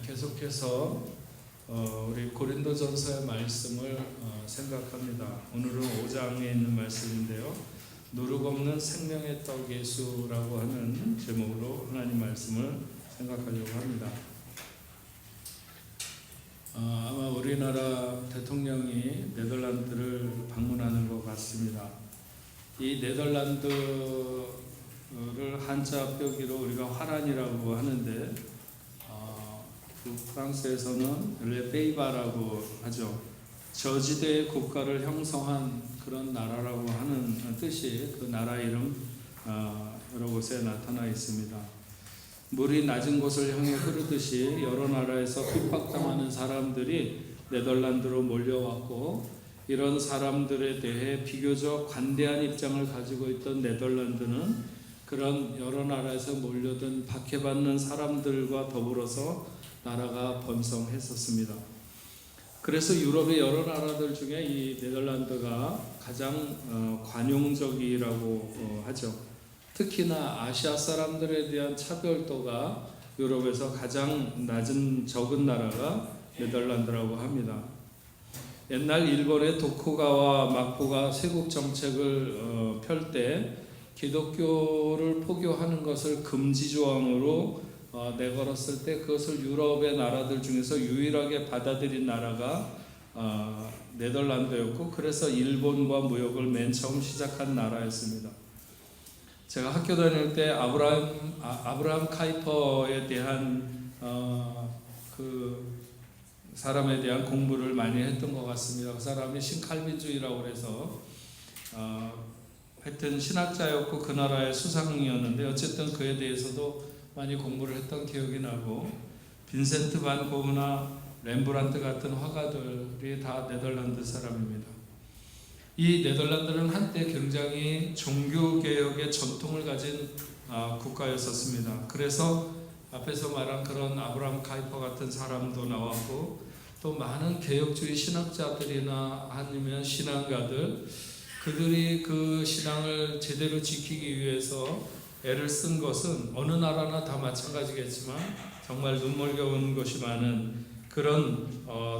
계속해서 우리 고린도전서의 말씀을 생각합니다. 오늘은 5장에 있는 말씀인데요. 누룩 없는 생명의 떡 예수라고 하는 제목으로 하나님 말씀을 생각하려고 합니다. 아마 우리나라 대통령이 네덜란드를 방문하는 것 같습니다. 이 네덜란드를 한자 표기로 우리가 화란이라고 하는데 그 프랑스에서는 르페이바라고 하죠. 저지대의 국가를 형성한 그런 나라라고 하는 뜻이 그 나라 이름 여러 곳에 나타나 있습니다. 물이 낮은 곳을 향해 흐르듯이 여러 나라에서 핍박당하는 사람들이 네덜란드로 몰려왔고, 이런 사람들에 대해 비교적 관대한 입장을 가지고 있던 네덜란드는 그런 여러 나라에서 몰려든 박해받는 사람들과 더불어서 나라가 번성했었습니다. 그래서 유럽의 여러 나라들 중에 이 네덜란드가 가장 관용적이라고 하죠. 특히나 아시아 사람들에 대한 차별도가 유럽에서 가장 적은 나라가 네덜란드라고 합니다. 옛날 일본의 도쿠가와 마코가 세국 정책을 펼 때 기독교를 포교하는 것을 금지 조항으로 내걸었을 때 그것을 유럽의 나라들 중에서 유일하게 받아들인 나라가 네덜란드였고, 그래서 일본과 무역을 맨 처음 시작한 나라였습니다. 제가 학교 다닐 때 아브라함 카이퍼에 대한 그 사람에 대한 공부를 많이 했던 것 같습니다. 그 사람이 신칼빈주의라고 해서 하여튼 신학자였고 그 나라의 수상이었는데, 어쨌든 그에 대해서도 많이 공부를 했던 기억이 나고, 빈센트 반 고흐나 렘브란트 같은 화가들이 다 네덜란드 사람입니다. 이 네덜란드는 한때 굉장히 종교개혁의 전통을 가진 국가였었습니다. 그래서 앞에서 말한 그런 아브라함 카이퍼 같은 사람도 나왔고, 또 많은 개혁주의 신학자들이나 아니면 신앙가들, 그들이 그 신앙을 제대로 지키기 위해서 애를 쓴 것은 어느 나라나 다 마찬가지겠지만 정말 눈물겨운 것이 많은 그런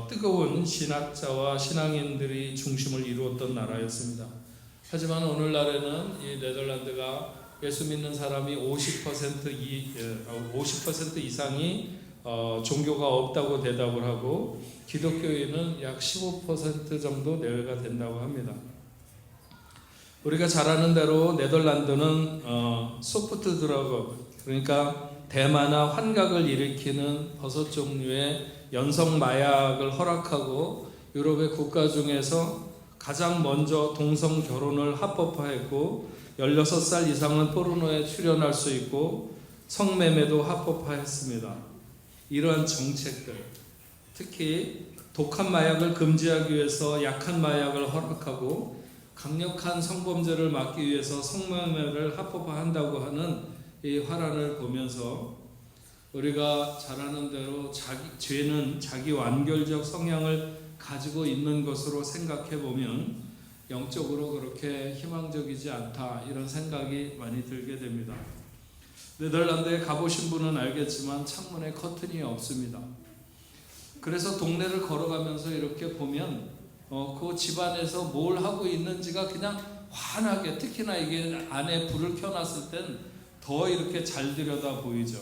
뜨거운 신학자와 신앙인들이 중심을 이루었던 나라였습니다. 하지만 오늘날에는 이 네덜란드가 예수 믿는 사람이 50% 이상이 종교가 없다고 대답을 하고, 기독교인은 약 15% 정도 내외가 된다고 합니다. 우리가 잘 아는 대로 네덜란드는 소프트 드러그, 그러니까 대마나 환각을 일으키는 버섯 종류의 연성 마약을 허락하고, 유럽의 국가 중에서 가장 먼저 동성 결혼을 합법화했고, 16살 이상은 포르노에 출연할 수 있고 성매매도 합법화했습니다. 이러한 정책들, 특히 독한 마약을 금지하기 위해서 약한 마약을 허락하고, 강력한 성범죄를 막기 위해서 성매매를 합법화한다고 하는 이 화란을 보면서 우리가 잘 아는 대로 죄는 자기 완결적 성향을 가지고 있는 것으로 생각해 보면 영적으로 그렇게 희망적이지 않다, 이런 생각이 많이 들게 됩니다. 네덜란드에 가보신 분은 알겠지만 창문에 커튼이 없습니다. 그래서 동네를 걸어가면서 이렇게 보면 그 집안에서 뭘 하고 있는지가 그냥 환하게, 특히나 이게 안에 불을 켜놨을 땐 더 이렇게 잘 들여다 보이죠.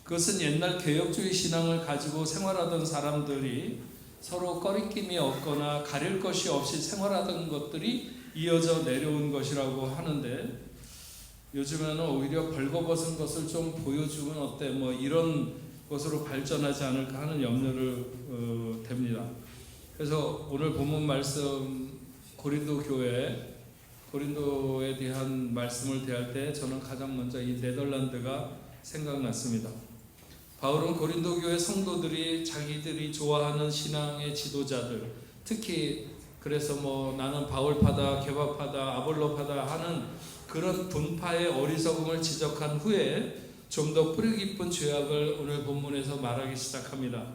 그것은 옛날 개혁주의 신앙을 가지고 생활하던 사람들이 서로 꺼리낌이 없거나 가릴 것이 없이 생활하던 것들이 이어져 내려온 것이라고 하는데, 요즘에는 오히려 벌거벗은 것을 좀 보여주면 어때, 이런 것으로 발전하지 않을까 하는 염려를 됩니다. 그래서 오늘 본문 말씀 고린도에 대한 말씀을 대할 때 저는 가장 먼저 이 네덜란드가 생각났습니다. 바울은 고린도 교회 성도들이 자기들이 좋아하는 신앙의 지도자들, 특히 그래서 나는 바울파다, 개바파다, 아볼로파다 하는 그런 분파의 어리석음을 지적한 후에 좀 더 뿌리 깊은 죄악을 오늘 본문에서 말하기 시작합니다.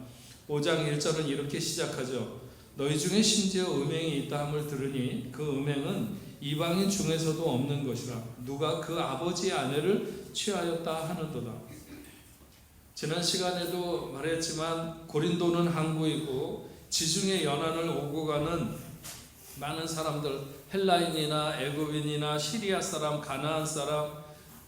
5장 1절은 이렇게 시작하죠. 너희 중에 심지어 음행이 있다 함을 들으니 그 음행은 이방인 중에서도 없는 것이라. 누가 그 아버지의 아내를 취하였다 하는도다. 지난 시간에도 말했지만 고린도는 항구이고 지중해 연안을 오고 가는 많은 사람들, 헬라인이나 애굽인이나 시리아 사람, 가나안 사람,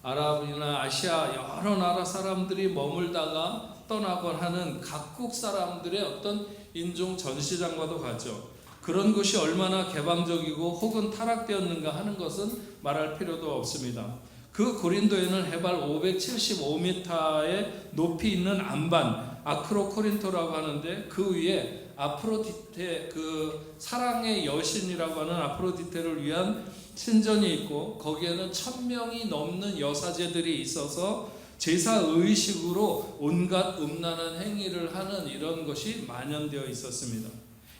아랍이나 아시아 여러 나라 사람들이 머물다가 떠나곤 하는 각국 사람들의 어떤 인종 전시장과도 같죠. 그런 것이 얼마나 개방적이고 혹은 타락되었는가 하는 것은 말할 필요도 없습니다. 그 고린도에는 해발 575m의 높이 있는 안반, 아크로코린토라고 하는데 그 위에 아프로디테, 그 사랑의 여신이라고 하는 아프로디테를 위한 신전이 있고 거기에는 1000명이 넘는 여사제들이 있어서 제사 의식으로 온갖 음란한 행위를 하는 이런 것이 만연되어 있었습니다.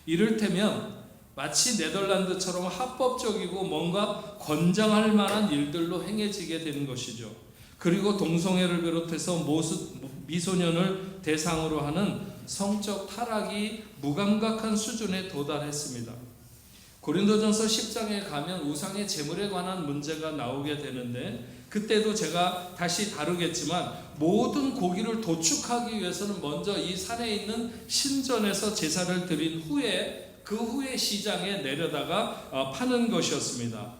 이를테면 마치 네덜란드처럼 합법적이고 뭔가 권장할 만한 일들로 행해지게 되는 것이죠. 그리고 동성애를 비롯해서 미소년을 대상으로 하는 성적 타락이 무감각한 수준에 도달했습니다. 고린도전서 10장에 가면 우상의 제물에 관한 문제가 나오게 되는데 그때도 제가 다시 다루겠지만 모든 고기를 도축하기 위해서는 먼저 이 산에 있는 신전에서 제사를 드린 후에 그 후에 시장에 내려다가 파는 것이었습니다.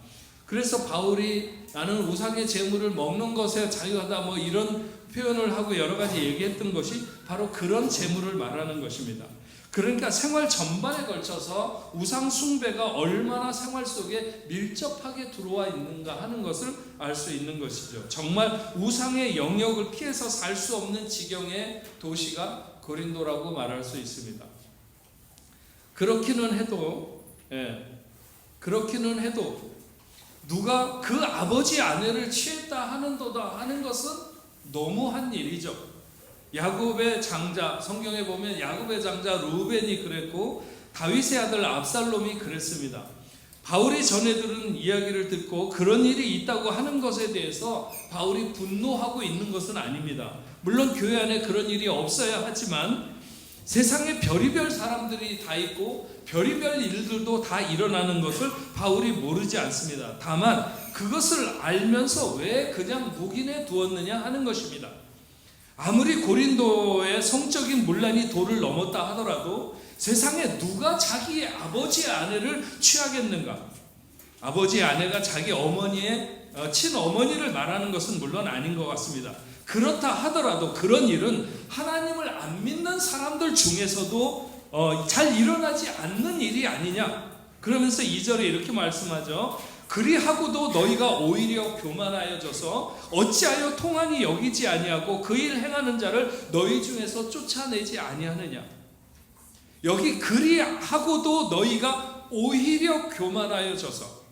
그래서 바울이 나는 우상의 제물을 먹는 것에 자유하다 뭐 이런 표현을 하고 여러 가지 얘기했던 것이 바로 그런 제물을 말하는 것입니다. 그러니까 생활 전반에 걸쳐서 우상 숭배가 얼마나 생활 속에 밀접하게 들어와 있는가 하는 것을 알 수 있는 것이죠. 정말 우상의 영역을 피해서 살 수 없는 지경의 도시가 고린도라고 말할 수 있습니다. 그렇기는 해도 누가 그 아버지 아내를 취했다 하는도다 하는 것은 너무한 일이죠. 야곱의 장자, 성경에 보면 야곱의 장자 루벤이 그랬고 다윗의 아들 압살롬이 그랬습니다. 바울이 전해 들은 이야기를 듣고 그런 일이 있다고 하는 것에 대해서 바울이 분노하고 있는 것은 아닙니다. 물론 교회 안에 그런 일이 없어야 하지만 세상에 별의별 사람들이 다 있고 별의별 일들도 다 일어나는 것을 바울이 모르지 않습니다. 다만 그것을 알면서 왜 그냥 묵인해 두었느냐 하는 것입니다. 아무리 고린도의 성적인 문란이 도를 넘었다 하더라도 세상에 누가 자기의 아버지의 아내를 취하겠는가? 아버지의 아내가 자기 어머니의 친어머니를 말하는 것은 물론 아닌 것 같습니다. 그렇다 하더라도 그런 일은 하나님을 안 믿는 사람들 중에서도 잘 일어나지 않는 일이 아니냐. 그러면서 2절에 이렇게 말씀하죠. 그리하고도 너희가 오히려 교만하여져서 어찌하여 통한이 여기지 아니하고 그 일 행하는 자를 너희 중에서 쫓아내지 아니하느냐. 여기 그리하고도 너희가 오히려 교만하여져서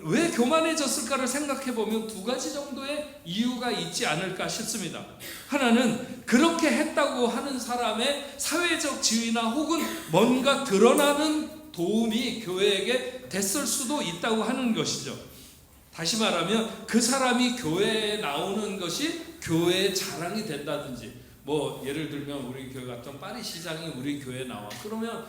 왜 교만해졌을까를 생각해보면 두 가지 정도의 이유가 있지 않을까 싶습니다. 하나는 그렇게 했다고 하는 사람의 사회적 지위나 혹은 뭔가 드러나는 도움이 교회에게 됐을 수도 있다고 하는 것이죠. 다시 말하면 그 사람이 교회에 나오는 것이 교회의 자랑이 된다든지 뭐 예를 들면 우리 교회 같은 파리 시장이 우리 교회에 나와 그러면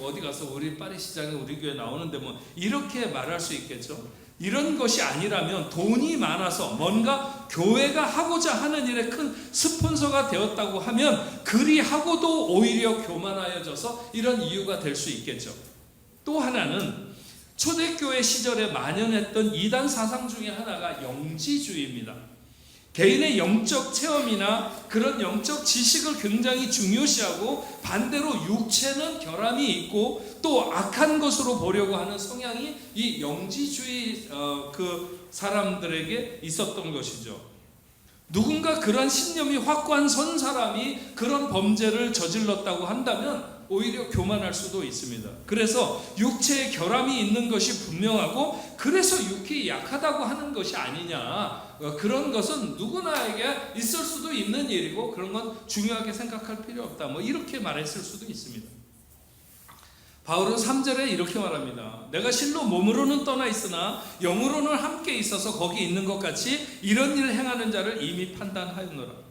어디 가서 우리 파리 시장이 우리 교회에 나오는데 뭐 이렇게 말할 수 있겠죠. 이런 것이 아니라면 돈이 많아서 뭔가 교회가 하고자 하는 일에 큰 스폰서가 되었다고 하면 그리하고도 오히려 교만하여져서 이런 이유가 될 수 있겠죠. 또 하나는 초대교회 시절에 만연했던 이단 사상 중에 하나가 영지주의입니다. 개인의 영적 체험이나 그런 영적 지식을 굉장히 중요시하고 반대로 육체는 결함이 있고 또 악한 것으로 보려고 하는 성향이 이 영지주의 그 사람들에게 있었던 것이죠. 누군가 그런 신념이 확고한 선 사람이 그런 범죄를 저질렀다고 한다면 오히려 교만할 수도 있습니다. 그래서 육체의 결함이 있는 것이 분명하고 그래서 육이 약하다고 하는 것이 아니냐. 그런 것은 누구나에게 있을 수도 있는 일이고 그런 건 중요하게 생각할 필요 없다. 뭐 이렇게 말했을 수도 있습니다. 바울은 3절에 이렇게 말합니다. 내가 실로 몸으로는 떠나 있으나 영으로는 함께 있어서 거기 있는 것 같이 이런 일을 행하는 자를 이미 판단하였노라.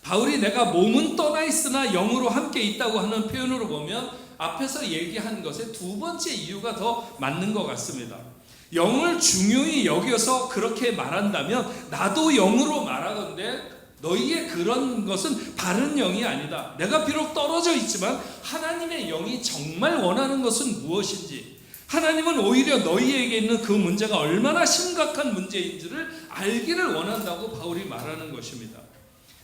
바울이 내가 몸은 떠나 있으나 영으로 함께 있다고 하는 표현으로 보면 앞에서 얘기한 것의 두 번째 이유가 더 맞는 것 같습니다. 영을 중요히 여겨서 그렇게 말한다면 나도 영으로 말하건대 너희의 그런 것은 바른 영이 아니다. 내가 비록 떨어져 있지만 하나님의 영이 정말 원하는 것은 무엇인지, 하나님은 오히려 너희에게 있는 그 문제가 얼마나 심각한 문제인지를 알기를 원한다고 바울이 말하는 것입니다.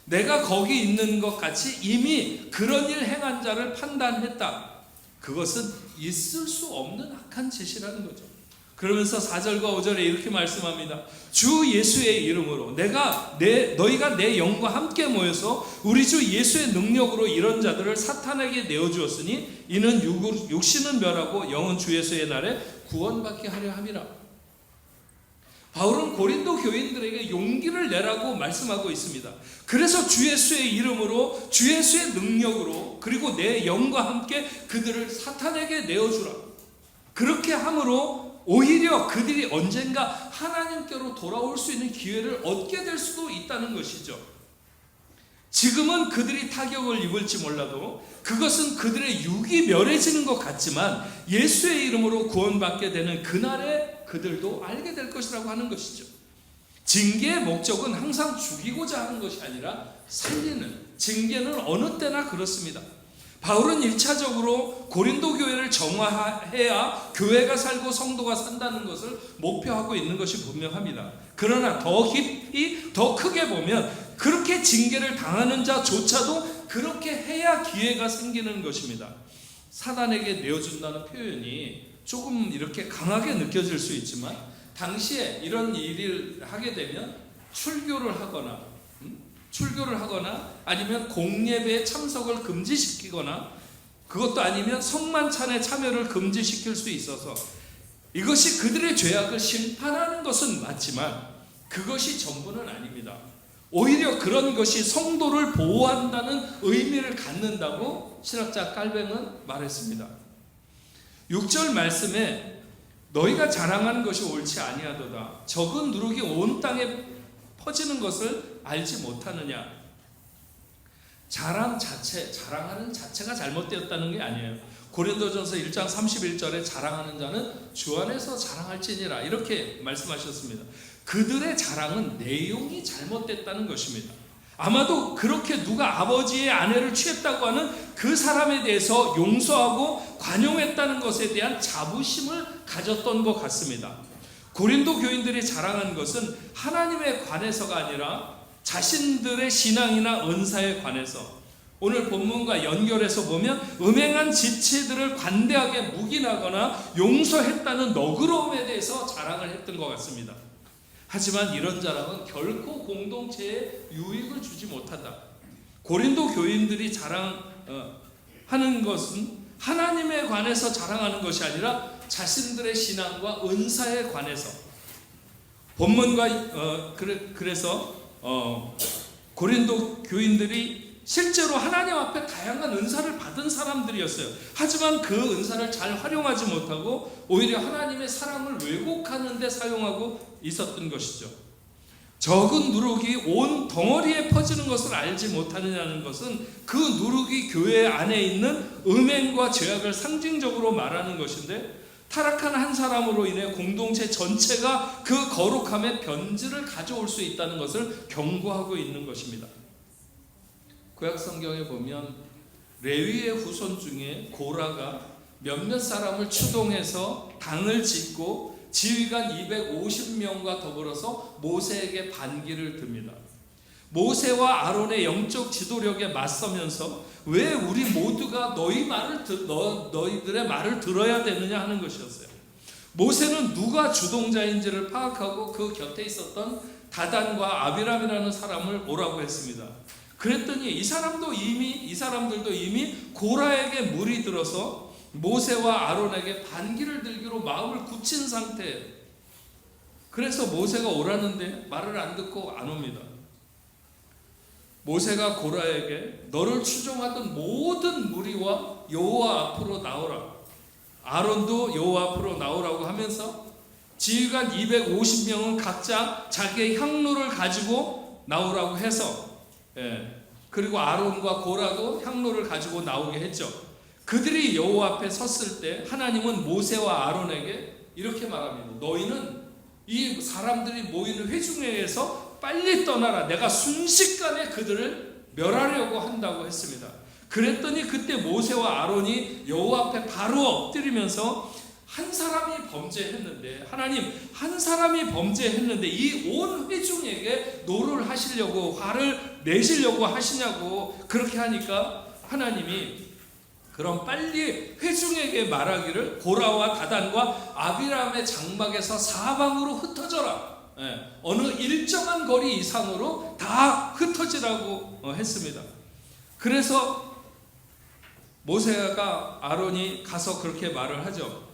내가 거기 있는 것 같이 이미 그런 일 행한 자를 판단했다. 그것은 있을 수 없는 악한 짓이라는 거죠. 그러면서 4절과 5절에 이렇게 말씀합니다. 주 예수의 이름으로 너희가 내 영과 함께 모여서 우리 주 예수의 능력으로 이런 자들을 사탄에게 내어주었으니 이는 육신은 멸하고 영은 주 예수의 날에 구원받게 하려 함이라. 바울은 고린도 교인들에게 용기를 내라고 말씀하고 있습니다. 그래서 주 예수의 이름으로, 주 예수의 능력으로, 그리고 내 영과 함께 그들을 사탄에게 내어주라. 그렇게 함으로 오히려 그들이 언젠가 하나님께로 돌아올 수 있는 기회를 얻게 될 수도 있다는 것이죠. 지금은 그들이 타격을 입을지 몰라도 그것은 그들의 육이 멸해지는 것 같지만 예수의 이름으로 구원받게 되는 그날에 그들도 알게 될 것이라고 하는 것이죠. 징계의 목적은 항상 죽이고자 하는 것이 아니라 살리는, 징계는 어느 때나 그렇습니다. 바울은 1차적으로 고린도 교회를 정화해야 교회가 살고 성도가 산다는 것을 목표하고 있는 것이 분명합니다. 그러나 더 깊이, 더 크게 보면 그렇게 징계를 당하는 자조차도 그렇게 해야 기회가 생기는 것입니다. 사단에게 내어준다는 표현이 조금 이렇게 강하게 느껴질 수 있지만 당시에 이런 일을 하게 되면 출교를 하거나 아니면 공예배에 참석을 금지시키거나 그것도 아니면 성만찬에 참여를 금지시킬 수 있어서 이것이 그들의 죄악을 심판하는 것은 맞지만 그것이 전부는 아닙니다. 오히려 그런 것이 성도를 보호한다는 의미를 갖는다고 신학자 깔뱅은 말했습니다. 6절 말씀에 너희가 자랑하는 것이 옳지 아니하도다. 적은 누룩이 온 땅에 퍼지는 것을 알지 못하느냐. 자랑하는 자체가 잘못되었다는 게 아니에요. 고린도전서 1장 31절에 자랑하는 자는 주 안에서 자랑할지니라 이렇게 말씀하셨습니다. 그들의 자랑은 내용이 잘못됐다는 것입니다. 아마도 그렇게 누가 아버지의 아내를 취했다고 하는 그 사람에 대해서 용서하고 관용했다는 것에 대한 자부심을 가졌던 것 같습니다. 고린도 교인들이 자랑한 것은 하나님에 관해서가 아니라 자신들의 신앙이나 은사에 관해서, 오늘 본문과 연결해서 보면 음행한 지체들을 관대하게 묵인하거나 용서했다는 너그러움에 대해서 자랑을 했던 것 같습니다. 하지만 이런 자랑은 결코 공동체에 유익을 주지 못한다. 고린도 교인들이 자랑하는 것은 하나님에 관해서 자랑하는 것이 아니라 자신들의 신앙과 은사에 관해서. 본문과 그래서 고린도 교인들이 실제로 하나님 앞에 다양한 은사를 받은 사람들이었어요. 하지만 그 은사를 잘 활용하지 못하고 오히려 하나님의 사랑을 왜곡하는 데 사용하고 있었던 것이죠. 적은 누룩이 온 덩어리에 퍼지는 것을 알지 못하느냐는 것은 그 누룩이 교회 안에 있는 음행과 죄악을 상징적으로 말하는 것인데, 타락한 한 사람으로 인해 공동체 전체가 그 거룩함의 변질을 가져올 수 있다는 것을 경고하고 있는 것입니다. 구약 성경에 보면 레위의 후손 중에 고라가 몇몇 사람을 추동해서 당을 짓고 지휘관 250명과 더불어서 모세에게 반기를 듭니다. 모세와 아론의 영적 지도력에 맞서면서 왜 우리 모두가 너희들의 말을 들어야 되느냐 하는 것이었어요. 모세는 누가 주동자인지를 파악하고 그 곁에 있었던 다단과 아비람이라는 사람을 오라고 했습니다. 그랬더니 이 사람들도 이미 고라에게 물이 들어서 모세와 아론에게 반기를 들기로 마음을 굳힌 상태예요. 그래서 모세가 오라는데 말을 안 듣고 안 옵니다. 모세가 고라에게 너를 추종하던 모든 무리와 여호와 앞으로 나오라. 아론도 여호와 앞으로 나오라고 하면서 지휘관 250명은 각자 자기의 향로를 가지고 나오라고 해서, 그리고 아론과 고라도 향로를 가지고 나오게 했죠. 그들이 여호와 앞에 섰을 때 하나님은 모세와 아론에게 이렇게 말합니다. 너희는 이 사람들이 모이는 회중회에서 빨리 떠나라. 내가 순식간에 그들을 멸하려고 한다고 했습니다. 그랬더니 그때 모세와 아론이 여호와 앞에 바로 엎드리면서 한 사람이 범죄했는데, 하나님, 한 사람이 범죄했는데 이 온 회중에게 노를 하시려고, 화를 내시려고 하시냐고 그렇게 하니까 하나님이 그럼 빨리 회중에게 말하기를 고라와 다단과 아비람의 장막에서 사방으로 흩어져라. 어느 일정한 거리 이상으로 다 흩어지라고 했습니다. 그래서 모세가, 아론이 가서 그렇게 말을 하죠.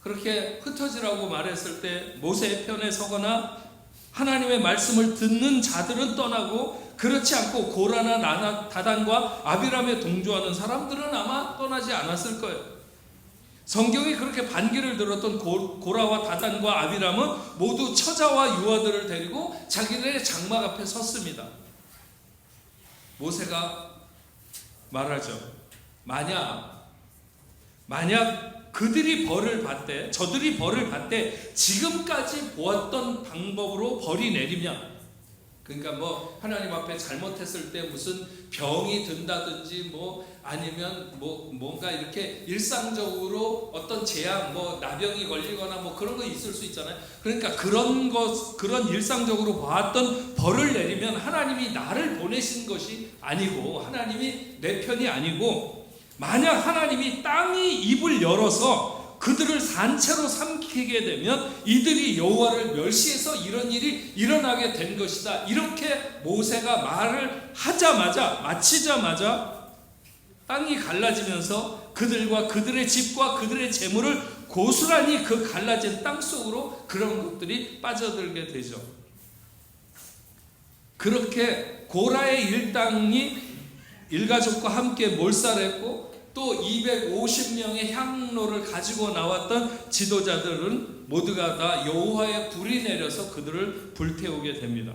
그렇게 흩어지라고 말했을 때 모세의 편에 서거나 하나님의 말씀을 듣는 자들은 떠나고, 그렇지 않고 고라나 다단과 아비람에 동조하는 사람들은 아마 떠나지 않았을 거예요. 성경이 그렇게 반기를 들었던 고라와 다단과 아비람은 모두 처자와 유아들을 데리고 자기들의 장막 앞에 섰습니다. 모세가 말하죠. 만약 그들이 벌을 받되, 저들이 벌을 받되 지금까지 보았던 방법으로 벌이 내리면, 그러니까 뭐 하나님 앞에 잘못했을 때 무슨 병이 든다든지 아니면 뭔가 이렇게 일상적으로 어떤 재앙, 나병이 걸리거나 그런 거 있을 수 있잖아요. 그러니까 그런 일상적으로 봐왔던 벌을 내리면 하나님이 나를 보내신 것이 아니고, 하나님이 내 편이 아니고, 만약 하나님이 땅이 입을 열어서 그들을 산채로 삼키게 되면 이들이 여호와를 멸시해서 이런 일이 일어나게 된 것이다. 이렇게 모세가 말을 마치자마자 땅이 갈라지면서 그들과 그들의 집과 그들의 재물을 고스란히 그 갈라진 땅 속으로 그런 것들이 빠져들게 되죠. 그렇게 고라의 일당이 일가족과 함께 몰살했고, 또 250명의 향로를 가지고 나왔던 지도자들은 모두가 다 여호와의 불이 내려서 그들을 불태우게 됩니다.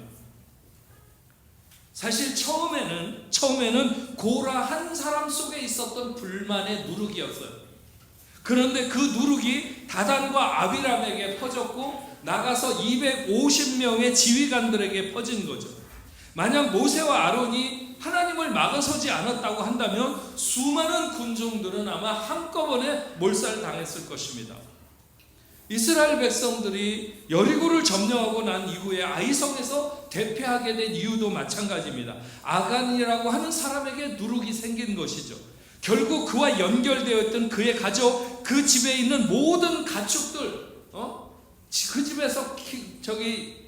사실 처음에는 고라 한 사람 속에 있었던 불만의 누룩이었어요. 그런데 그 누룩이 다단과 아비람에게 퍼졌고 나가서 250명의 지휘관들에게 퍼진 거죠. 만약 모세와 아론이 하나님을 막아서지 않았다고 한다면 수많은 군중들은 아마 한꺼번에 몰살당했을 것입니다. 이스라엘 백성들이 여리고를 점령하고 난 이후에 아이성에서 대패하게 된 이유도 마찬가지입니다. 아간이라고 하는 사람에게 누룩이 생긴 것이죠. 결국 그와 연결되어 있던 그의 가족, 그 집에 있는 모든 가축들, 그 집에서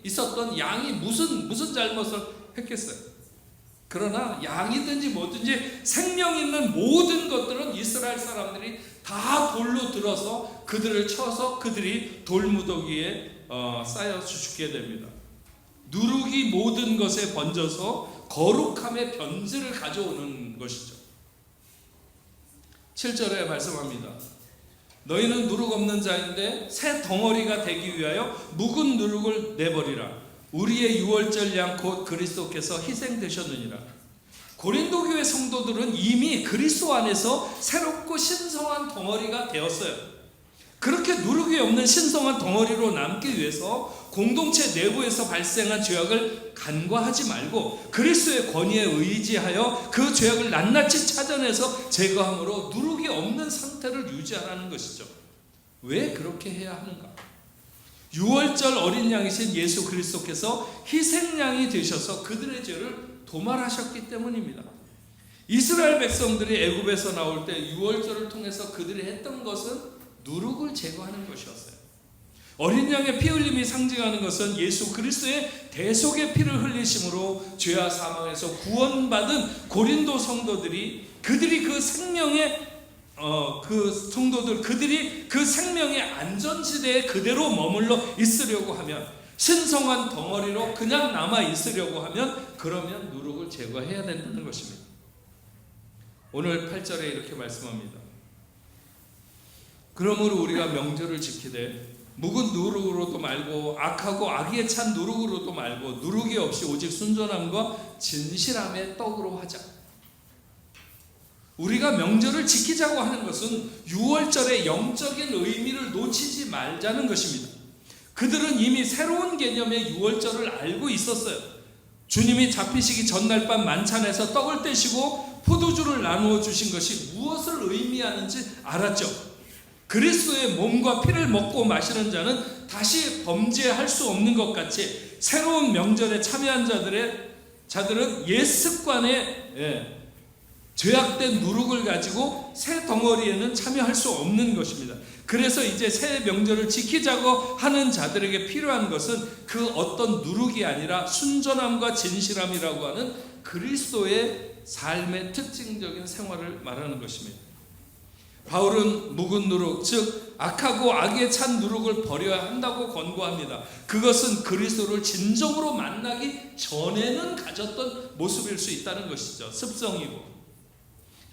있었던 양이 무슨 잘못을 했겠어요? 그러나 양이든지 뭐든지 생명 있는 모든 것들은 이스라엘 사람들이 다 돌로 들어서 그들을 쳐서 그들이 돌무더기에 쌓여 죽게 됩니다. 누룩이 모든 것에 번져서 거룩함의 변질을 가져오는 것이죠. 7절에 말씀합니다. 너희는 누룩 없는 자인데 새 덩어리가 되기 위하여 묵은 누룩을 내버리라. 우리의 유월절 양 곧 그리스도께서 희생되셨느니라. 고린도 교회 성도들은 이미 그리스도 안에서 새롭고 신성한 덩어리가 되었어요. 그렇게 누룩이 없는 신성한 덩어리로 남기 위해서 공동체 내부에서 발생한 죄악을 간과하지 말고 그리스도의 권위에 의지하여 그 죄악을 낱낱이 찾아내서 제거함으로 누룩이 없는 상태를 유지하라는 것이죠. 왜 그렇게 해야 하는가? 유월절 어린 양이신 예수 그리스도께서 희생양이 되셔서 그들의 죄를 도말하셨기 때문입니다. 이스라엘 백성들이 애굽에서 나올 때 유월절을 통해서 그들이 했던 것은 누룩을 제거하는 것이었어요. 어린 양의 피 흘림이 상징하는 것은 예수 그리스도의 대속의 피를 흘리심으로 죄와 사망에서 구원받은 고린도 성도들이 그들이 그 생명의 그들이 그 생명의 안전지대에 그대로 머물러 있으려고 하면, 신성한 덩어리로 그냥 남아 있으려고 하면, 그러면 누룩을 제거해야 된다는 것입니다. 오늘 8절에 이렇게 말씀합니다. 그러므로 우리가 명절을 지키되 묵은 누룩으로도 말고 악하고 악의에 찬 누룩으로도 말고 누룩이 없이 오직 순전함과 진실함의 떡으로 하자. 우리가 명절을 지키자고 하는 것은 유월절의 영적인 의미를 놓치지 말자는 것입니다. 그들은 이미 새로운 개념의 유월절을 알고 있었어요. 주님이 잡히시기 전날 밤 만찬에서 떡을 떼시고 포도주를 나누어 주신 것이 무엇을 의미하는지 알았죠. 그리스도의 몸과 피를 먹고 마시는 자는 다시 범죄할 수 없는 것 같이 새로운 명절에 참여한 자들은 옛 습관에 죄악된 누룩을 가지고 새 덩어리에는 참여할 수 없는 것입니다. 그래서 이제 새 명절을 지키자고 하는 자들에게 필요한 것은 그 어떤 누룩이 아니라 순전함과 진실함이라고 하는 그리스도의 삶의 특징적인 생활을 말하는 것입니다. 바울은 묵은 누룩, 즉 악하고 악에 찬 누룩을 버려야 한다고 권고합니다. 그것은 그리스도를 진정으로 만나기 전에는 가졌던 모습일 수 있다는 것이죠. 습성이고.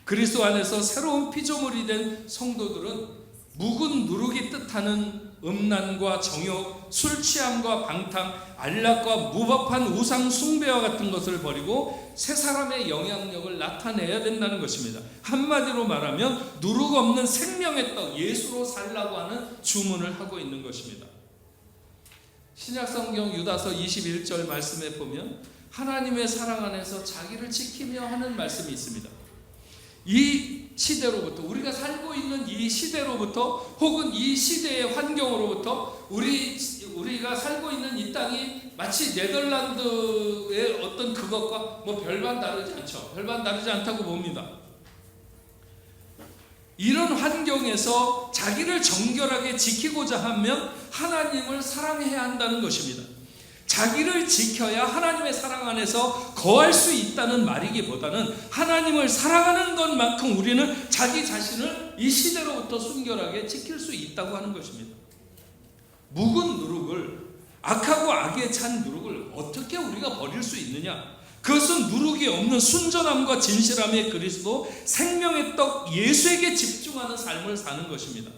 그리스도 안에서 새로운 피조물이 된 성도들은 묵은 누룩이 뜻하는 음란과 정욕, 술 취함과 방탕, 안락과 무법한 우상 숭배와 같은 것을 버리고 새 사람의 영향력을 나타내야 된다는 것입니다. 한마디로 말하면 누룩 없는 생명의 떡 예수로 살라고 하는 주문을 하고 있는 것입니다. 신약성경 유다서 21절 말씀에 보면 하나님의 사랑 안에서 자기를 지키며 하는 말씀이 있습니다. 이 시대로부터, 우리가 살고 있는 이 시대로부터, 혹은 이 시대의 환경으로부터 우리가 살고 있는 이 땅이 마치 네덜란드의 어떤 그것과 별반 다르지 않죠. 별반 다르지 않다고 봅니다. 이런 환경에서 자기를 정결하게 지키고자 하면 하나님을 사랑해야 한다는 것입니다. 자기를 지켜야 하나님의 사랑 안에서 거할 수 있다는 말이기보다는 하나님을 사랑하는 것만큼 우리는 자기 자신을 이 시대로부터 순결하게 지킬 수 있다고 하는 것입니다. 묵은 누룩을, 악하고 악에 찬 누룩을 어떻게 우리가 버릴 수 있느냐? 그것은 누룩이 없는 순전함과 진실함의 그리스도, 생명의 떡 예수에게 집중하는 삶을 사는 것입니다.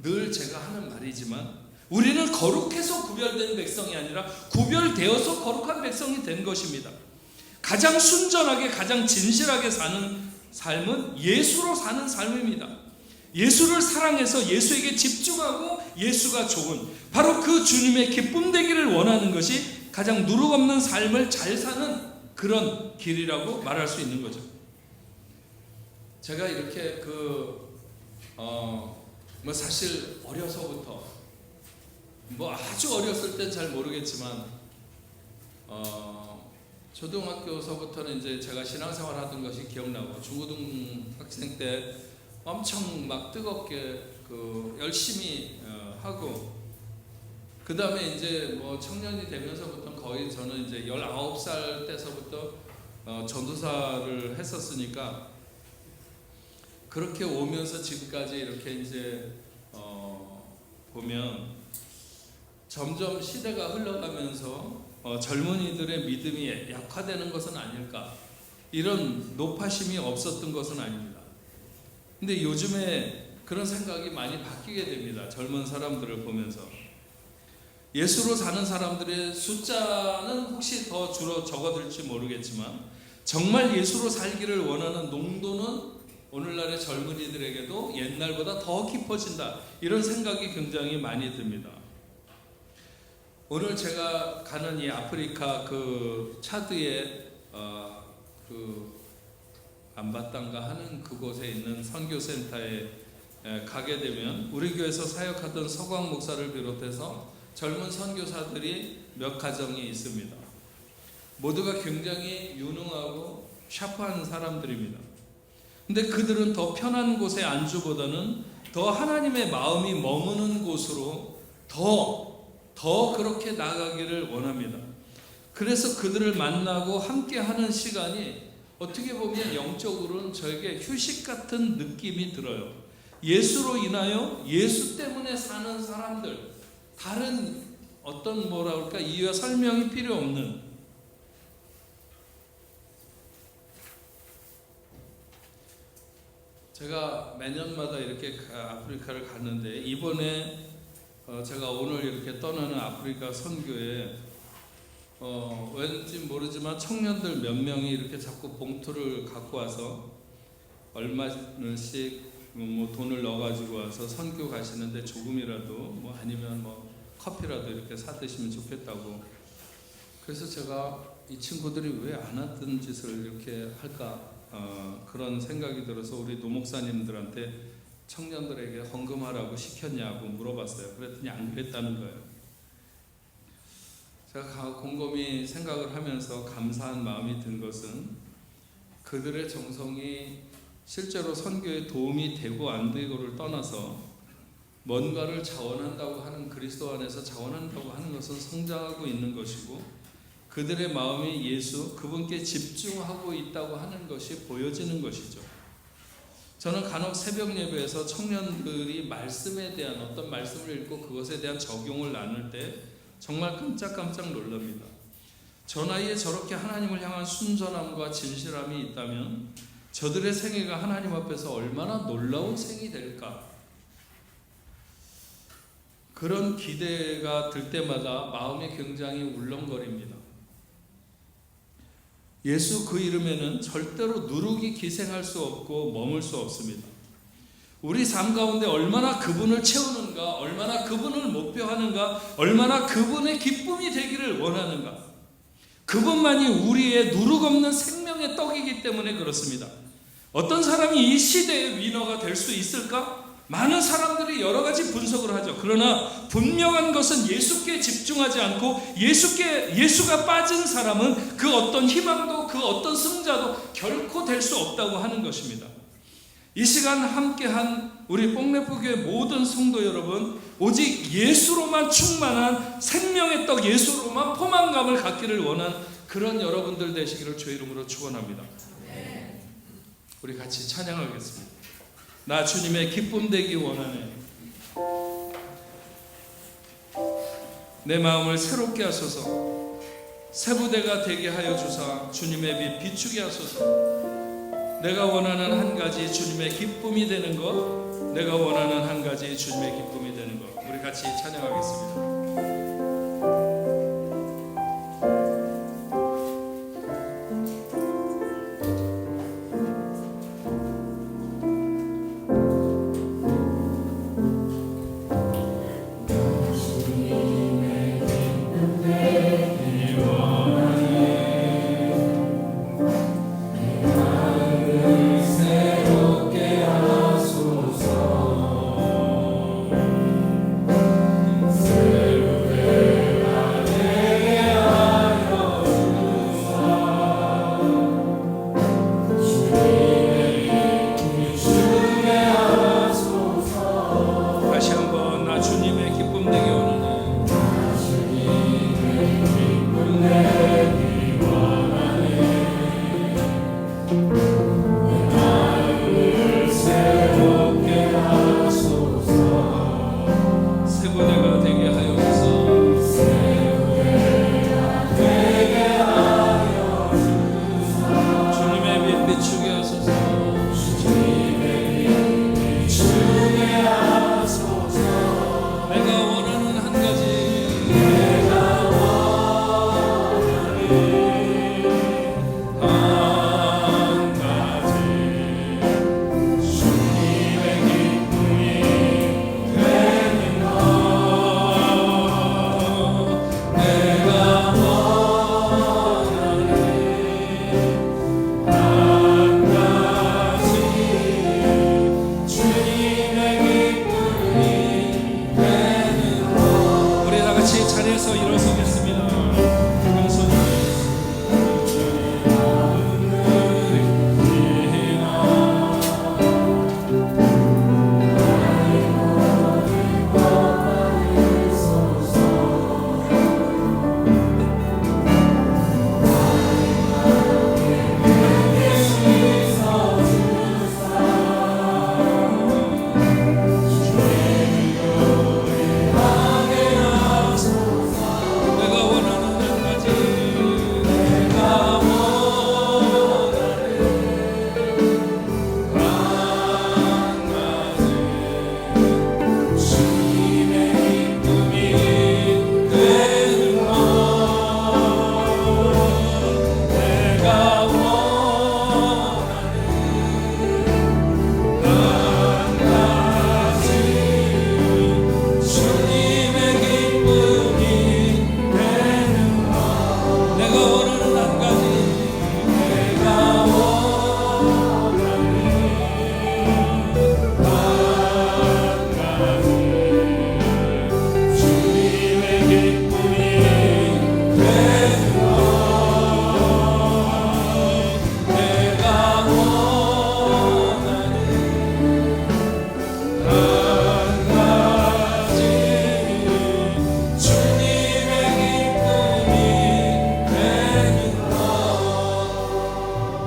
늘 제가 하는 말이지만 우리는 거룩해서 구별된 백성이 아니라 구별되어서 거룩한 백성이 된 것입니다. 가장 순전하게, 가장 진실하게 사는 삶은 예수로 사는 삶입니다. 예수를 사랑해서 예수에게 집중하고 예수가 좋은, 바로 그 주님의 기쁨 되기를 원하는 것이 가장 누룩 없는 삶을 잘 사는 그런 길이라고 말할 수 있는 거죠. 제가 이렇게 사실 어려서부터 아주 어렸을 땐 잘 모르겠지만 초등학교서부터는 이제 제가 신앙생활 하던 것이 기억나고 중고등학생 때 엄청 막 뜨겁게 열심히 하고, 그 다음에 이제 청년이 되면서부터 거의 저는 이제 19살 때서부터 전도사를 했었으니까 그렇게 오면서 지금까지 이렇게 이제 보면 점점 시대가 흘러가면서 젊은이들의 믿음이 약화되는 것은 아닐까, 이런 노파심이 없었던 것은 아닙니다. 근데 요즘에 그런 생각이 많이 바뀌게 됩니다. 젊은 사람들을 보면서 예수로 사는 사람들의 숫자는 혹시 더 적어들지 모르겠지만 정말 예수로 살기를 원하는 농도는 오늘날의 젊은이들에게도 옛날보다 더 깊어진다, 이런 생각이 굉장히 많이 듭니다. 오늘 제가 가는 이 아프리카 차드의 안바땅가 하는 그곳에 있는 선교센터에 가게 되면 우리 교회에서 사역하던 서광 목사를 비롯해서 젊은 선교사들이 몇 가정이 있습니다. 모두가 굉장히 유능하고 샤프한 사람들입니다. 근데 그들은 더 편한 곳의 안주보다는 더 하나님의 마음이 머무는 곳으로 더 그렇게 나아가기를 원합니다. 그래서 그들을 만나고 함께하는 시간이 어떻게 보면 영적으로는 저에게 휴식 같은 느낌이 들어요. 예수로 인하여, 예수 때문에 사는 사람들, 다른 어떤 이유와 설명이 필요 없는, 제가 매년마다 이렇게 아프리카를 갔는데 이번에 제가 오늘 이렇게 떠나는 아프리카 선교에 왠지 모르지만 청년들 몇 명이 이렇게 자꾸 봉투를 갖고 와서 얼마씩 돈을 넣어가지고 와서 선교 가시는데 조금이라도 아니면 커피라도 이렇게 사 드시면 좋겠다고. 그래서 제가 이 친구들이 왜 안 하던 짓을 이렇게 할까? 그런 생각이 들어서 우리 노목사님들한테 청년들에게 헌금하라고 시켰냐고 물어봤어요. 그랬더니 안 그랬다는 거예요. 제가 곰곰이 생각을 하면서 감사한 마음이 든 것은 그들의 정성이 실제로 선교에 도움이 되고 안 되고를 떠나서 뭔가를 자원한다고 하는, 그리스도 안에서 자원한다고 하는 것은 성장하고 있는 것이고, 그들의 마음이 예수, 그분께 집중하고 있다고 하는 것이 보여지는 것이죠. 저는 간혹 새벽 예배에서 청년들이 말씀에 대한 어떤 말씀을 읽고 그것에 대한 적용을 나눌 때 정말 깜짝깜짝 놀랍니다. 저 나이에 저렇게 하나님을 향한 순전함과 진실함이 있다면 저들의 생애가 하나님 앞에서 얼마나 놀라운 생이 될까? 그런 기대가 들 때마다 마음이 굉장히 울렁거립니다. 예수 그 이름에는 절대로 누룩이 기생할 수 없고 머물 수 없습니다. 우리 삶 가운데 얼마나 그분을 채우는가, 얼마나 그분을 목표하는가, 얼마나 그분의 기쁨이 되기를 원하는가, 그분만이 우리의 누룩 없는 생명의 떡이기 때문에 그렇습니다. 어떤 사람이 이 시대의 위너가 될 수 있을까? 많은 사람들이 여러 가지 분석을 하죠. 그러나 분명한 것은 예수께 집중하지 않고 예수가 빠진 사람은 그 어떤 희망도 그 어떤 승자도 결코 될 수 없다고 하는 것입니다. 이 시간 함께한 우리 뽕래포교회 모든 성도 여러분, 오직 예수로만 충만한 생명의 떡, 예수로만 포만감을 갖기를 원한 그런 여러분들 되시기를 주의 이름으로 축원합니다. 우리 같이 찬양하겠습니다. 나 주님의 기쁨 되기 원하네. 내 마음을 새롭게 하소서. 새 부대가 되게 하여 주사 주님의 빛 비추게 하소서. 내가 원하는 한 가지 주님의 기쁨이 되는 것, 내가 원하는 한 가지 주님의 기쁨이 되는 것. 우리 같이 찬양하겠습니다. 새롭게 하소서.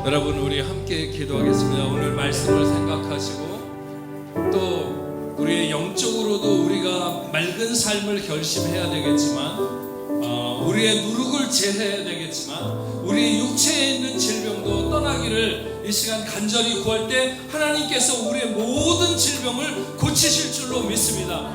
여러분, 우리 함께 기도하겠습니다. 오늘 말씀을 생각하시고 또 우리의 영적으로도 우리가 맑은 삶을 결심해야 되겠지만, 우리의 누룩을 제해야 되겠지만, 우리의 육체에 있는 질병도 떠나기를 이 시간 간절히 구할 때 하나님께서 우리의 모든 질병을 고치실 줄로 믿습니다.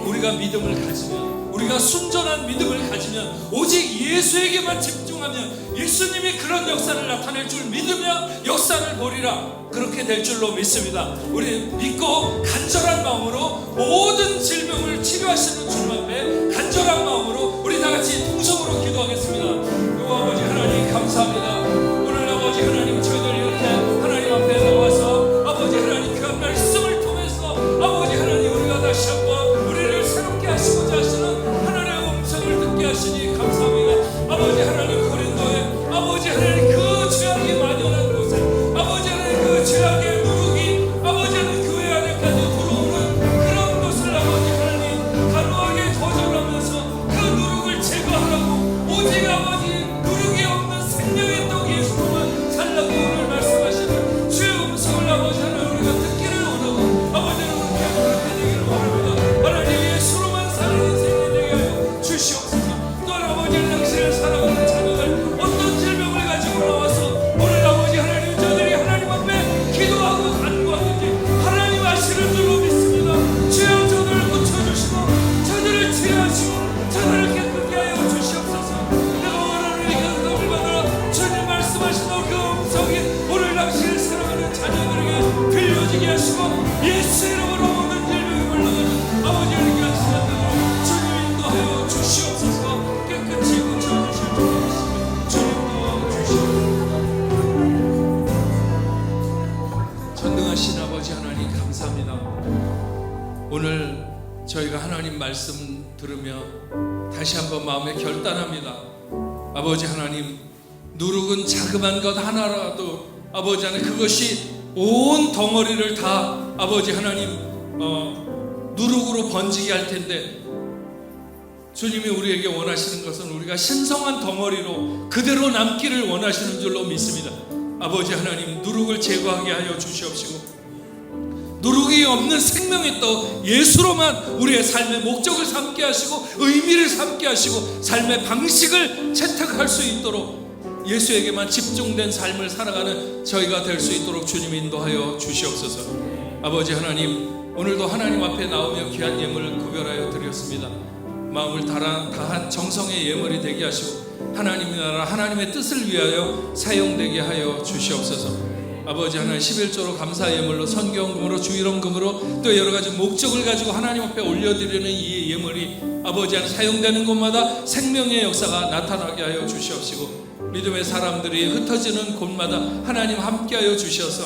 우리가 믿음을 가지면, 우리가 순전한 믿음을 가지면, 오직 예수에게만 집중하면 예수님이 그런 역사를 나타낼 줄 믿으며 역사를 보리라. 그렇게 될 줄로 믿습니다. 우리 믿고 간절한 마음으로 모든 질병을 치료하시는 주님 앞에 간절한 마음으로 우리 다같이 통성으로 기도하겠습니다. 그리고 아버지 하나님 감사합니다. 오늘 아버지 하나님, 저희들 이렇게 하나님 앞에 나와서 아버지 하나님 그 말씀을 통해서 아버지 하나님 우리가 다시 한번 우리를 새롭게 하시고자 하시는 하나님의 음성을 듣게 하시니 감사합니다. 아버지 하나님, 고린도에 아버지 하나님 그 죄악이 만연한 곳에 아버지 하나님 그 죄악의 누룩이 아버지 하나님 교회 안에까지 들어오는 그런 것을 아버지 하나님 단호하게 거절하면서 그 누룩을 제거하라고, 오직 아버지 누룩이 없는 생명의 떡 예수로만 살라고 오늘 말씀하시는 주의 음성을 아버지 하나님 우리가 듣기를 원하고 아버지 하나님 그렇게 되기를 원합니다. 하나님 예수로만 사는 인생이 되게 하여 주시옵소서. 또 아버지 당신을 사랑하는 자녀들 어떤 질병을 가지고 나와서 오늘 아버지 하나님 저들이 하나님 앞에 기도하고 간구하든지 하나님 아시는 줄로 믿습니다. 주여 저들을 고쳐주시고 저들을 치유하시고 저들을 깨끗게 하여 주시옵소서. 내가 원하는 이 응답을 받아 주님 말씀하시는 그 음성이 오늘 당신을 사랑하는 자녀들에게 들려지게 하시고 예수 이름으로 모든 질병이 물러가는 아버지 하나님께 하시는 대로 주님 인도하여 주시옵소서. 깨끗이 고쳐주실 줄 믿습니다. 주님 도와주시옵소서. 전능하신 아버지 하나님 감사합니다. 오늘 저희가 하나님 말씀 들으며 다시 한번 마음에 결단합니다. 아버지 하나님, 누룩은 자그만 것 하나라도 아버지 하나님 그것이 온 덩어리를 다 아버지 하나님 누룩으로 번지게 할 텐데, 주님이 우리에게 원하시는 것은 우리가 신성한 덩어리로 그대로 남기를 원하시는 줄로 믿습니다. 아버지 하나님, 누룩을 제거하게 하여 주시옵시고 누룩이 없는 생명의 떡 예수로만 우리의 삶의 목적을 삼게 하시고 의미를 삼게 하시고 삶의 방식을 채택할 수 있도록 예수에게만 집중된 삶을 살아가는 저희가 될 수 있도록 주님 인도하여 주시옵소서. 아버지 하나님, 오늘도 하나님 앞에 나오며 귀한 예물을 구별하여 드렸습니다. 마음을 다한 정성의 예물이 되게 하시고 하나님의 나라 하나님의 뜻을 위하여 사용되게 하여 주시옵소서. 아버지 하나님, 11조로 감사 예물로 선경금으로 주일원금으로 또 여러가지 목적을 가지고 하나님 앞에 올려드리는 이 예물이 아버지 하나님 사용되는 곳마다 생명의 역사가 나타나게 하여 주시옵시고 믿음의 사람들이 흩어지는 곳마다 하나님 함께하여 주셔서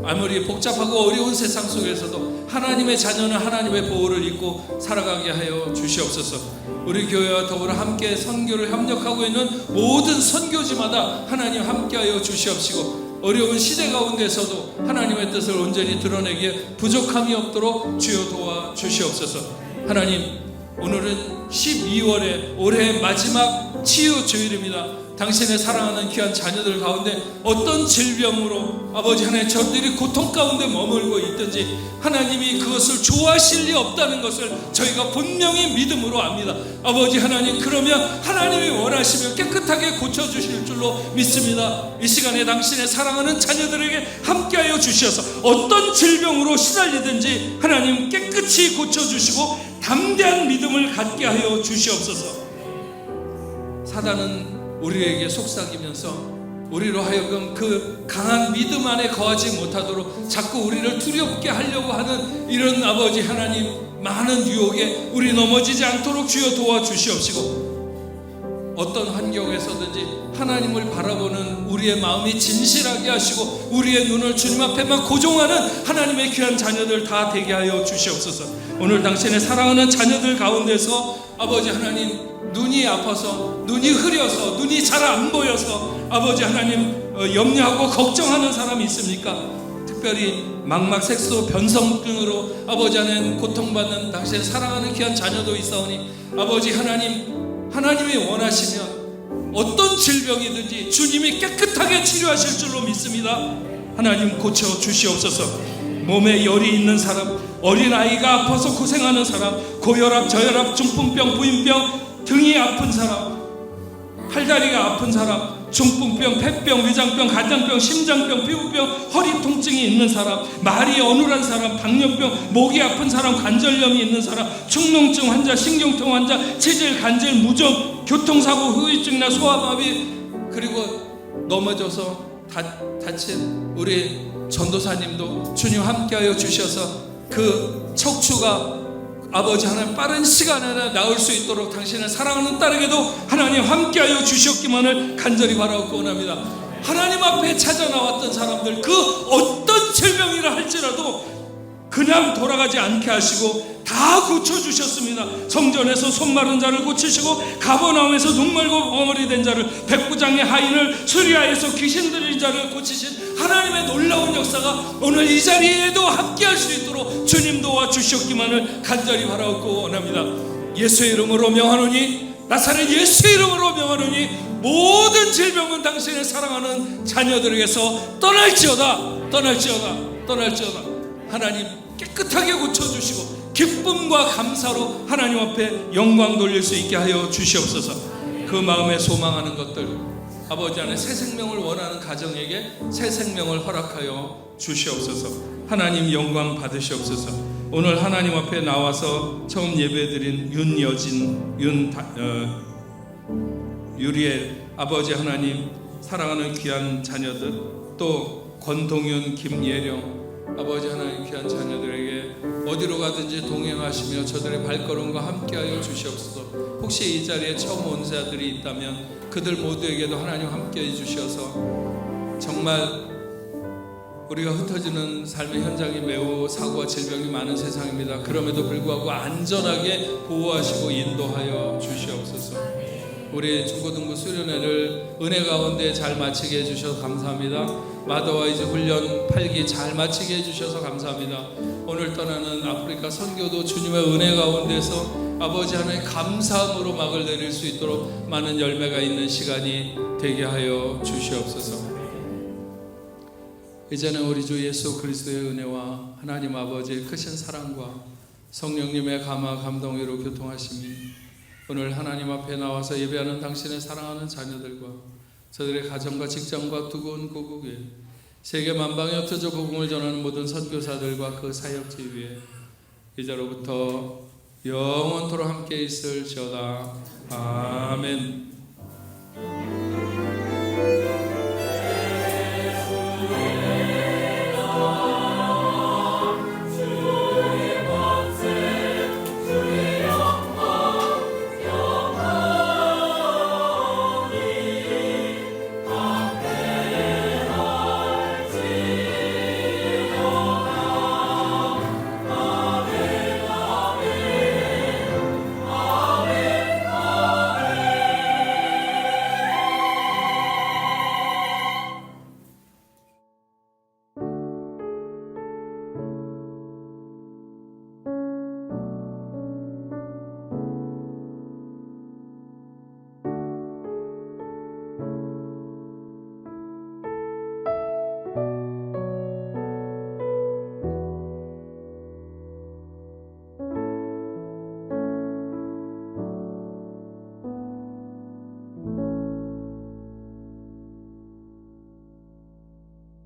아무리 복잡하고 어려운 세상 속에서도 하나님의 자녀는 하나님의 보호를 입고 살아가게 하여 주시옵소서. 우리 교회와 더불어 함께 선교를 협력하고 있는 모든 선교지마다 하나님 함께하여 주시옵시고 어려운 시대 가운데서도 하나님의 뜻을 온전히 드러내기에 부족함이 없도록 주여 도와 주시옵소서. 하나님, 오늘은 12월의 올해 마지막 치유 주일입니다. 당신의 사랑하는 귀한 자녀들 가운데 어떤 질병으로 아버지 하나님 저들이 고통 가운데 머물고 있든지 하나님이 그것을 좋아하실 리 없다는 것을 저희가 분명히 믿음으로 압니다. 아버지 하나님, 그러면 하나님이 원하시면 깨끗하게 고쳐주실 줄로 믿습니다. 이 시간에 당신의 사랑하는 자녀들에게 함께하여 주셔서 어떤 질병으로 시달리든지 하나님 깨끗이 고쳐주시고 담대한 믿음을 갖게 하여 주시옵소서. 사단은 우리에게 속삭이면서 우리로 하여금 그 강한 믿음 안에 거하지 못하도록 자꾸 우리를 두렵게 하려고 하는 이런 아버지 하나님 많은 유혹에 우리 넘어지지 않도록 주여 도와주시옵시고 어떤 환경에서든지 하나님을 바라보는 우리의 마음이 진실하게 하시고 우리의 눈을 주님 앞에만 고정하는 하나님의 귀한 자녀들 다 되게 하여 주시옵소서. 오늘 당신의 사랑하는 자녀들 가운데서 아버지 하나님 눈이 아파서 눈이 흐려서 눈이 잘 안 보여서 아버지 하나님 염려하고 걱정하는 사람이 있습니까? 특별히 망막색소 변성증으로 아버지 하나님 고통받는 당신의 사랑하는 귀한 자녀도 있사오니 아버지 하나님, 하나님이 원하시면 어떤 질병이든지 주님이 깨끗하게 치료하실 줄로 믿습니다. 하나님 고쳐 주시옵소서. 몸에 열이 있는 사람, 어린아이가 아파서 고생하는 사람, 고혈압, 저혈압, 중풍병, 부인병, 등이 아픈 사람, 팔다리가 아픈 사람, 중풍병, 폐병, 위장병, 간장병, 심장병, 피부병, 허리 통증이 있는 사람, 말이 어눌한 사람, 당뇨병, 목이 아픈 사람, 관절염이 있는 사람, 축농증 환자, 신경통 환자, 치질, 간질, 무좀, 교통사고, 후유증이나 소아마비, 그리고 넘어져서 다친 우리 전도사님도 주님 함께하여 주셔서 그 척추가 아버지 하나님 빠른 시간 안에 나을 수 있도록 당신을 사랑하는 딸에게도 하나님 함께하여 주셨기만을 간절히 바라고 원합니다. 하나님 앞에 찾아 나왔던 사람들, 그 어떤 질병이라 할지라도 그냥 돌아가지 않게 하시고 다 고쳐주셨습니다. 성전에서 손 마른 자를 고치시고, 가버나움에서 눈 멀고 벙어리 된 자를, 백부장의 하인을, 수리아에서 귀신 들린 자를 고치신 하나님의 놀라운 역사가 오늘 이 자리에도 함께할 수 있도록 주님 도와주셨기만을 간절히 바라고 원합니다. 예수의 이름으로 명하노니, 나사렛 예수의 이름으로 명하노니, 모든 질병은 당신의 사랑하는 자녀들에게서 떠날지어다. 하나님 깨끗하게 고쳐주시고 기쁨과 감사로 하나님 앞에 영광 돌릴 수 있게 하여 주시옵소서. 그 마음에 소망하는 것들, 아버지 안에 새 생명을 원하는 가정에게 새 생명을 허락하여 주시옵소서. 하나님 영광 받으시옵소서. 오늘 하나님 앞에 나와서 처음 예배드린 윤여진, 유리엘, 아버지 하나님 사랑하는 귀한 자녀들, 또 권동윤, 김예령, 아버지 하나님 귀한 자녀들에게 어디로 가든지 동행하시며 저들의 발걸음과 함께하여 주시옵소서. 혹시 이 자리에 처음 온 자들이 있다면 그들 모두에게도 하나님 함께해 주셔서 정말 우리가 흩어지는 삶의 현장이 매우 사고와 질병이 많은 세상입니다. 그럼에도 불구하고 안전하게 보호하시고 인도하여 주시옵소서. 우리 중고등부 수련회를 은혜 가운데 잘 마치게 해주셔서 감사합니다. 마더와이즈 훈련 8기 잘 마치게 해주셔서 감사합니다. 오늘 떠나는 아프리카 선교도 주님의 은혜 가운데서 아버지 하나님 감사함으로 막을 내릴 수 있도록 많은 열매가 있는 시간이 되게 하여 주시옵소서. 이제는 우리 주 예수 그리스도의 은혜와 하나님 아버지의 크신 사랑과 성령님의 감화 감동으로 교통하심이 오늘 하나님 앞에 나와서 예배하는 당신의 사랑하는 자녀들과 저들의 가정과 직장과 두고온 고국 위에 세계 만방에 흩어져 복음을 전하는 모든 선교사들과 그 사역지 위에 이제로부터 영원토록 함께 있을지어다. 아멘.